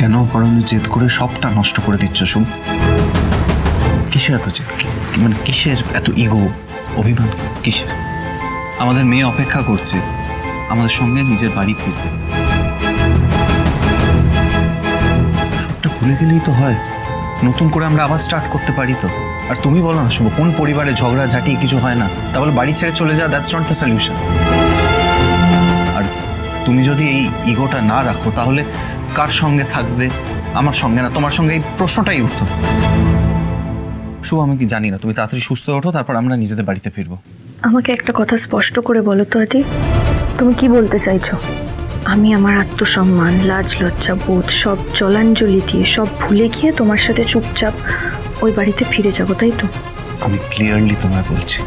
কেন করানোর জেদ করে সবটা নষ্ট করে দিচ্ছ শুভ? কিসের এত জেদ? মানে কিসের এত ইগো, অভিমান? কিসের? আমাদের মেয়ে অপেক্ষা করছে আমাদের সঙ্গে নিজের বাড়ি ফিরবে। সবটা ভুলে গেলেই তো হয়, নতুন করে আমরা আবার স্টার্ট করতে পারি তো। আর তুমি বলো না শুভ, কোন পরিবারে ঝগড়া ঝাঁটি কিছু হয় না? তাহলে বাড়ি ছেড়ে চলে যাওয়া, দ্যাটস নট দ্য সলিউশন। আর তুমি যদি এই ইগোটা না রাখো তাহলে কার সঙ্গে থাকবে? আমার সঙ্গে না, তোমার সঙ্গে? এই প্রশ্নটাই উঠতো। শুভ, আমি কি জানি না, তুমি তাড়াতাড়ি সুস্থ হয়ে ওঠো, তারপর আমরা নিজেদের বাড়িতে ফিরবো। আমাকে একটা কথা স্পষ্ট করে বলো তো আদি, তুমি কি বলতে চাইছো? আমি আমার আত্মসম্মান, লাজ লজ্জা বোধ সব জলাঞ্জলি দিয়ে সব ভুলে গিয়ে তোমার সাথে চুপচাপ ওই বাড়িতে ফিরে যাবো, তাই তো? আমি ক্লিয়ারলি তোমায় বলছি,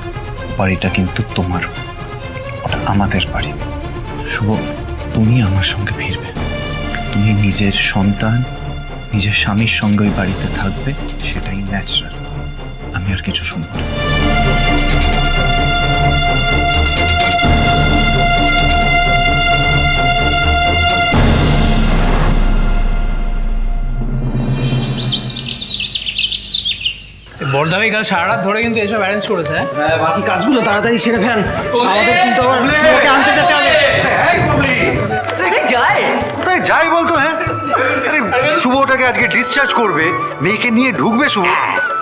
বাড়িটা কিন্তু তোমার, ওটা আমাদের বাড়ি। শুভ, তুমি আমার সঙ্গে ফিরবে, তুমি নিজের সন্তান, নিজের স্বামীর সঙ্গে ওই বাড়িতে থাকবে, সেটাই ন্যাচারাল। আমি আর কিছু শুনবো না। বর্ধাবি কাল সারা রাত ধরে কিন্তু এসব অ্যারেঞ্জ করেছে। হ্যাঁ, বাকি কাজগুলো তাড়াতাড়ি সেরে ফেল, আমাদের কিন্তু আবার শুভকে আনতে যেতে হবে। কোথায় যাই বলতো? হ্যাঁ, আরে শুভটাকে আজকে ডিসচার্জ করবে, মেয়েকে নিয়ে ঢুকবে শুভ,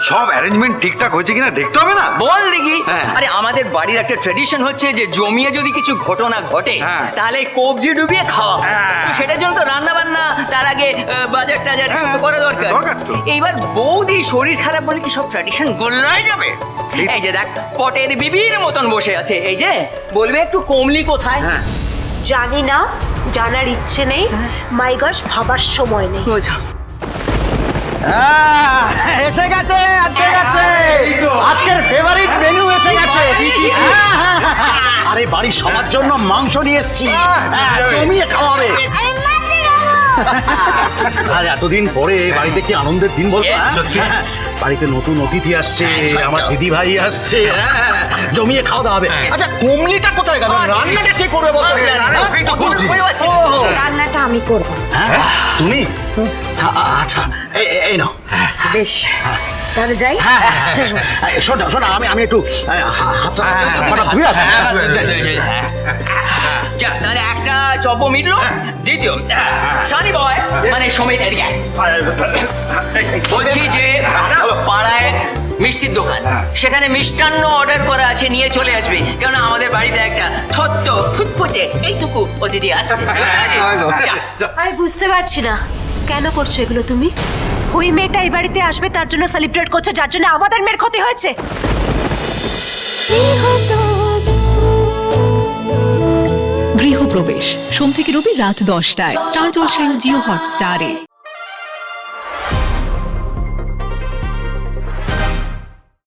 সব অ্যারেঞ্জমেন্ট ঠিকঠাক হয়েছে কিনা দেখতে হবে না? বল দেখি। হ্যাঁ। আরে আমাদের বাড়ির একটা ট্রেডিশন হচ্ছে যে জমিয়ে যদি কিছু ঘটনা ঘটে হ্যাঁ। তাহলে কবজি ডুবিয়ে খাওয়া। হ্যাঁ। তো সেটার জন্য তো রান্না বান্না, তার আগে বাজার টাজার এসব তো করা দরকার। দরকার তো। এইবার বৌদি শরীর খারাপ বলে কি সব ট্র্যাডিশন গোল্লাই যাবে? এই যে দেখ, পটের বিবির মতন বসে আছে, এই যে বলবে একটু কমলি কোথায়? জানি না, জানার ইচ্ছে নেই, মাই গশ ভাবার সময় নেই। বোঝা। এসে গেছে, আজকের ফেভারিট মেনু এসে গেছে। আরে বাড়ির সবার জন্য মাংস নিয়ে এসেছি, জমিয়ে খাওয়াবে। আজ এতদিন পরে বাড়িতে কি আনন্দের দিন বলতো? বাড়িতে নতুন অতিথি আসছে, আমার দিদি ভাই আসছে, জমিয়ে খাওয়া দাওয়া হবে। আচ্ছা, কমলিটা কোথায় গেল? রান্নাটা কে করবে বলতো? রান্নাটা আমি করব। তুমি? আচ্ছা, এই নাও। বেশ, তাহলে যাই। শোনা শোনা, আমি একটু হাতটা ধুয়ে আসি। যা, তাহলে একটা চপ মিটলো। দ্বিতীয়, সানি বয় মানে সমীর এরিয়া, বলছি যে পাড়ায় মিষ্টির দোকান, সেখানে মিষ্টান্ন অর্ডার করা আছে, নিয়ে চলে আসবে। কেননা আমাদের বাড়িতে একটা থত্ত ফুটফুটে এইটুকু অতিথি আসবে। আমি বুঝতে পারছি না কেন করছো এগুলো তুমি? ওই মেয়েটা এই বাড়িতে আসবে তার জন্য সেলিব্রেট করছো, যার জন্য আমাদের মেয়ের ক্ষতি হয়েছে। গৃহপ্রবেশ সোম থেকে রবি রাত 10টায় স্টার জলসায় ও জিও হটস্টারে।